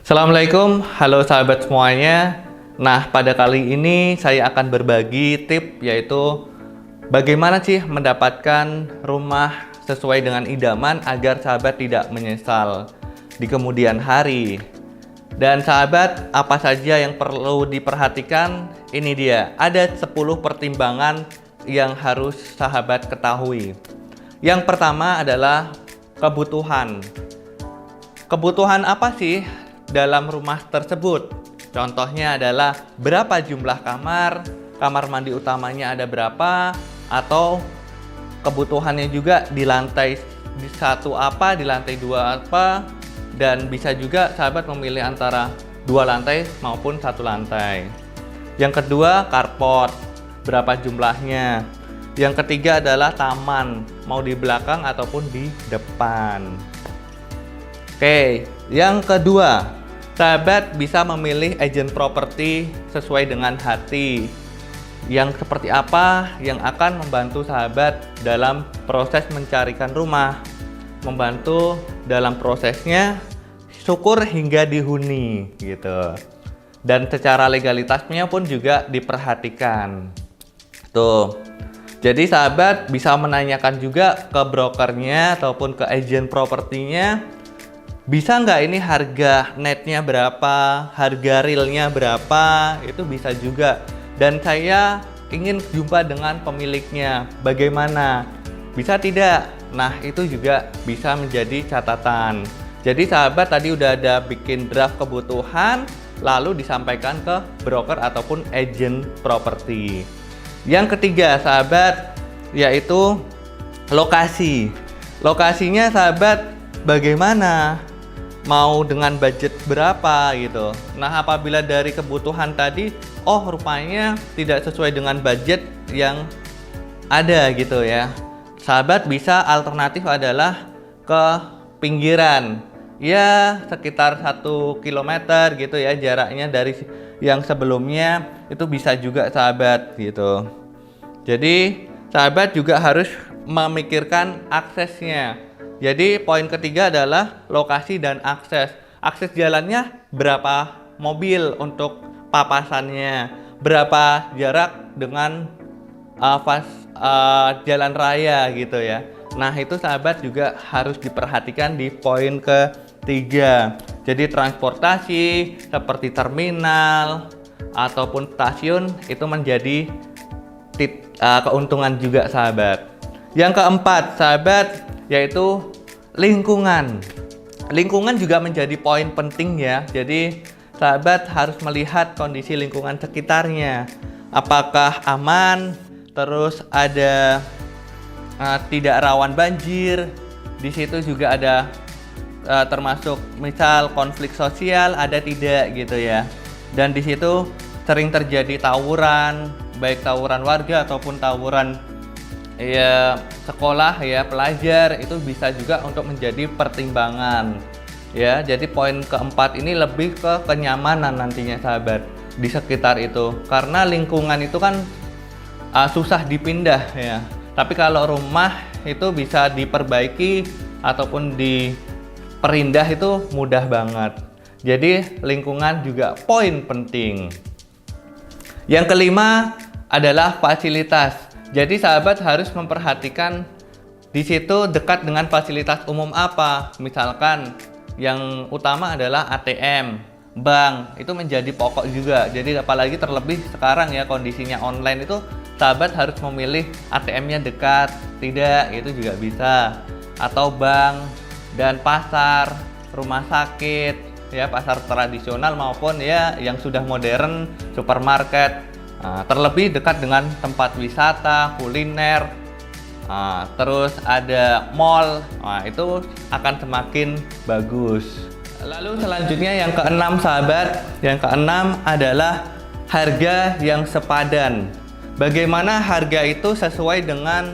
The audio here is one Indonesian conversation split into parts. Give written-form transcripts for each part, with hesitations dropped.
Assalamualaikum, halo sahabat semuanya. Nah, pada kali ini saya akan berbagi tip, yaitu bagaimana sih mendapatkan rumah sesuai dengan idaman agar sahabat tidak menyesal di kemudian hari. Dan sahabat, apa saja yang perlu diperhatikan? Ini dia, ada 10 pertimbangan yang harus sahabat ketahui. Yang pertama adalah kebutuhan. Kebutuhan apa sih dalam rumah tersebut? Contohnya adalah berapa jumlah kamar, kamar mandi utamanya ada berapa, atau kebutuhannya juga di lantai satu apa, di lantai dua apa, dan bisa juga sahabat memilih antara 2 lantai maupun 1 lantai. Yang kedua, carport, berapa jumlahnya. Yang ketiga adalah taman, mau di belakang ataupun di depan. Oke, yang kedua, sahabat bisa memilih agent properti sesuai dengan hati. Yang seperti apa yang akan membantu sahabat dalam proses mencarikan rumah, membantu dalam prosesnya syukur hingga dihuni gitu. Dan secara legalitasnya pun juga diperhatikan. Tuh. Jadi sahabat bisa menanyakan juga ke brokernya ataupun ke agent propertinya, bisa nggak ini harga netnya berapa, harga realnya berapa, itu bisa juga. Dan saya ingin jumpa dengan pemiliknya, bagaimana? Bisa tidak? Nah, itu juga bisa menjadi catatan. Jadi sahabat tadi udah ada bikin draft kebutuhan, lalu disampaikan ke broker ataupun agent properti. Yang ketiga sahabat, yaitu lokasi. Lokasinya sahabat bagaimana? Mau dengan budget berapa gitu. Nah, apabila dari kebutuhan tadi, oh rupanya tidak sesuai dengan budget yang ada gitu ya. Sahabat bisa alternatif adalah ke pinggiran. Ya, sekitar 1 kilometer gitu ya jaraknya dari yang sebelumnya, itu bisa juga sahabat gitu. Jadi, sahabat juga harus memikirkan aksesnya. Jadi poin ketiga adalah lokasi dan akses. Akses jalannya berapa mobil untuk papasannya, berapa jarak dengan jalan raya gitu ya. Nah, itu sahabat juga harus diperhatikan di poin ketiga. Jadi transportasi seperti terminal ataupun stasiun itu menjadi keuntungan juga sahabat. Yang keempat sahabat, yaitu lingkungan. Lingkungan juga menjadi poin penting ya. Jadi sahabat harus melihat kondisi lingkungan sekitarnya. Apakah aman, terus ada tidak rawan banjir. Di situ juga ada termasuk misal konflik sosial ada tidak gitu ya. Dan di situ sering terjadi tawuran, baik tawuran warga ataupun tawuran ya sekolah ya pelajar, itu bisa juga untuk menjadi pertimbangan ya. Jadi poin keempat ini lebih ke kenyamanan nantinya sahabat di sekitar itu, karena lingkungan itu kan susah dipindah ya, tapi kalau rumah itu bisa diperbaiki ataupun diperindah itu mudah banget. Jadi lingkungan juga poin penting. Yang kelima adalah fasilitas. Jadi sahabat harus memperhatikan di situ dekat dengan fasilitas umum apa. Misalkan yang utama adalah ATM, bank, itu menjadi pokok juga. Jadi apalagi terlebih sekarang ya kondisinya online itu, sahabat harus memilih ATM-nya dekat, tidak, itu juga bisa. Atau bank dan pasar, rumah sakit, ya pasar tradisional maupun ya yang sudah modern, supermarket. Terlebih dekat dengan tempat wisata, kuliner, terus ada mall, itu akan semakin bagus. Lalu selanjutnya yang keenam sahabat, yang keenam adalah harga yang sepadan. Bagaimana harga itu sesuai dengan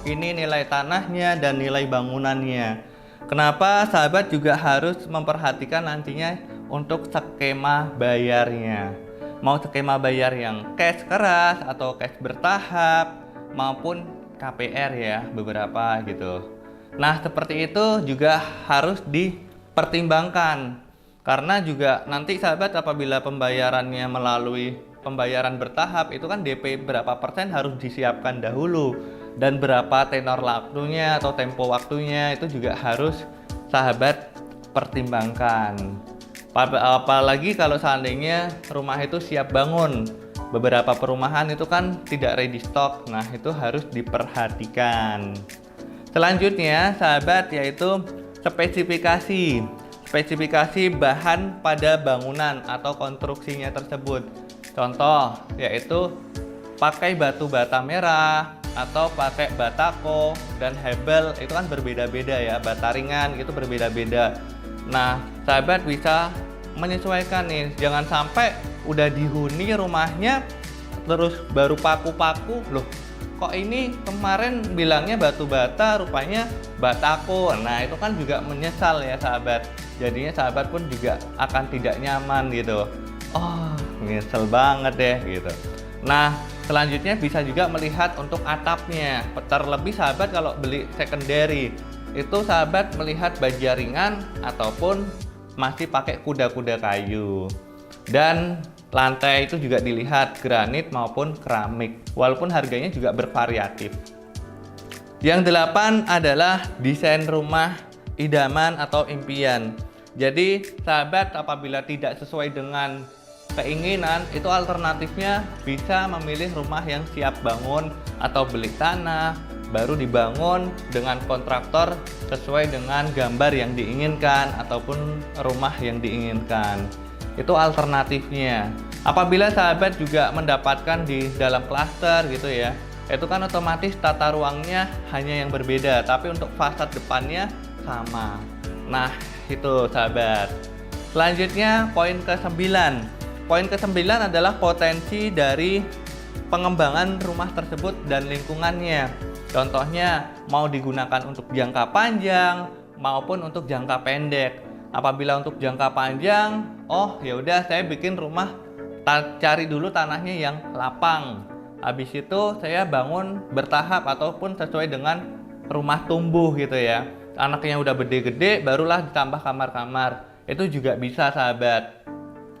ini nilai tanahnya dan nilai bangunannya. Kenapa sahabat juga harus memperhatikan nantinya untuk skema bayarnya. Mau skema bayar yang cash keras atau cash bertahap maupun KPR ya beberapa gitu. Nah, seperti itu juga harus dipertimbangkan. Karena juga nanti sahabat apabila pembayarannya melalui pembayaran bertahap, itu kan DP berapa persen harus disiapkan dahulu, dan berapa tenor waktunya atau tempo waktunya itu juga harus sahabat pertimbangkan. Apalagi kalau seandainya rumah itu siap bangun, beberapa perumahan itu kan tidak ready stock. Nah, itu harus diperhatikan. Selanjutnya sahabat, yaitu spesifikasi bahan pada bangunan atau konstruksinya tersebut. Contoh yaitu pakai batu bata merah atau pakai batako dan hebel, itu kan berbeda-beda ya, bata ringan gitu berbeda-beda. Nah, sahabat bisa menyesuaikan nih, jangan sampai udah dihuni rumahnya terus baru paku-paku, loh kok ini kemarin bilangnya batu bata rupanya batako. Nah, itu kan juga menyesal ya sahabat, jadinya sahabat pun juga akan tidak nyaman gitu. Oh, nyesel banget deh gitu. Nah, selanjutnya bisa juga melihat untuk atapnya. Terlebih sahabat kalau beli secondary, itu sahabat melihat baja ringan ataupun masih pakai kuda-kuda kayu. Dan lantai itu juga dilihat granit maupun keramik, walaupun harganya juga bervariatif. Yang 8 adalah desain rumah idaman atau impian. Jadi sahabat apabila tidak sesuai dengan keinginan, itu alternatifnya bisa memilih rumah yang siap bangun atau beli tanah baru dibangun dengan kontraktor sesuai dengan gambar yang diinginkan ataupun rumah yang diinginkan. Itu alternatifnya. Apabila sahabat juga mendapatkan di dalam klaster gitu ya, itu kan otomatis tata ruangnya hanya yang berbeda, tapi untuk fasad depannya sama. Nah, itu sahabat. Selanjutnya poin ke-9. Poin ke-9 adalah potensi dari pengembangan rumah tersebut dan lingkungannya. Contohnya mau digunakan untuk jangka panjang maupun untuk jangka pendek. Apabila untuk jangka panjang, oh ya udah saya bikin rumah, cari dulu tanahnya yang lapang. Habis itu saya bangun bertahap ataupun sesuai dengan rumah tumbuh gitu ya. Anaknya udah gede-gede, barulah ditambah kamar-kamar. Itu juga bisa sahabat.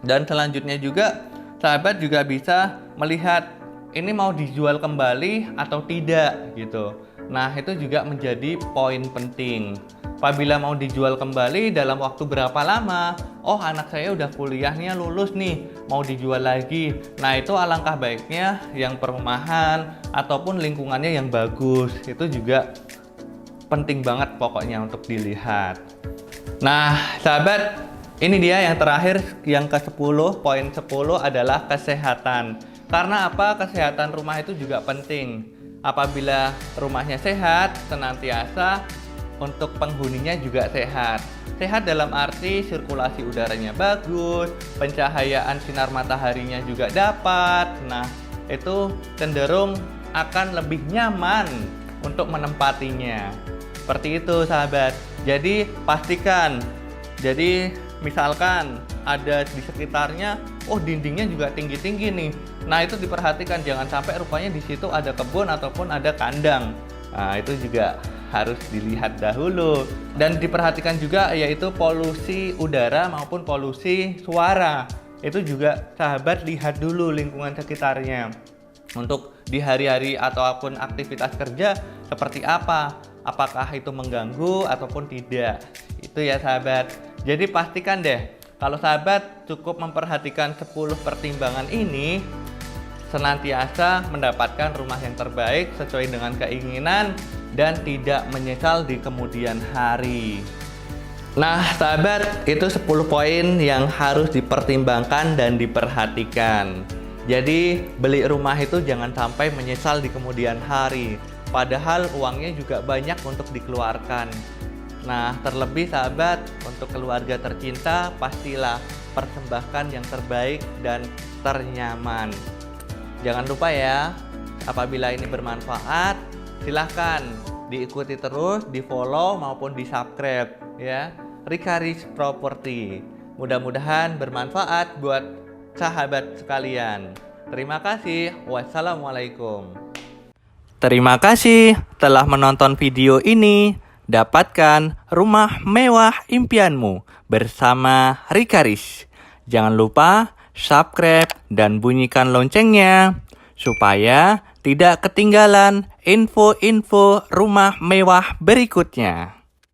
Dan selanjutnya juga sahabat juga bisa melihat ini mau dijual kembali atau tidak gitu. Nah, itu juga menjadi poin penting. Apabila mau dijual kembali dalam waktu berapa lama? Oh, anak saya udah kuliahnya lulus nih, mau dijual lagi. Nah, itu alangkah baiknya yang perumahan ataupun lingkungannya yang bagus. Itu juga penting banget pokoknya untuk dilihat. Nah, sahabat, ini dia yang terakhir, yang ke-10, poin 10 adalah kesehatan. Karena apa? Kesehatan rumah itu juga penting. Apabila rumahnya sehat, senantiasa untuk penghuninya juga sehat. Sehat dalam arti sirkulasi udaranya bagus, pencahayaan sinar mataharinya juga dapat. Nah, itu cenderung akan lebih nyaman untuk menempatinya. Seperti itu sahabat. Jadi pastikan, jadi misalkan ada di sekitarnya, oh dindingnya juga tinggi-tinggi nih. Nah, itu diperhatikan, jangan sampai rupanya di situ ada kebun ataupun ada kandang. Nah, itu juga harus dilihat dahulu. Dan diperhatikan juga yaitu polusi udara maupun polusi suara. Itu juga sahabat lihat dulu lingkungan sekitarnya. Untuk di hari-hari ataupun aktivitas kerja seperti apa? Apakah itu mengganggu ataupun tidak? Itu ya sahabat. Jadi pastikan deh, kalau sahabat cukup memperhatikan 10 pertimbangan ini, senantiasa mendapatkan rumah yang terbaik sesuai dengan keinginan dan tidak menyesal di kemudian hari. Nah sahabat, itu 10 poin yang harus dipertimbangkan dan diperhatikan. Jadi beli rumah itu jangan sampai menyesal di kemudian hari, padahal uangnya juga banyak untuk dikeluarkan. Nah, terlebih sahabat, untuk keluarga tercinta pastilah persembahkan yang terbaik dan ternyaman. Jangan lupa ya, apabila ini bermanfaat, silahkan diikuti terus, di follow maupun di subscribe ya. Rikaris Property. Mudah-mudahan bermanfaat buat sahabat sekalian. Terima kasih. Wassalamualaikum. Terima kasih telah menonton video ini. Dapatkan rumah mewah impianmu bersama Rikaris. Jangan lupa subscribe dan bunyikan loncengnya supaya tidak ketinggalan info-info rumah mewah berikutnya.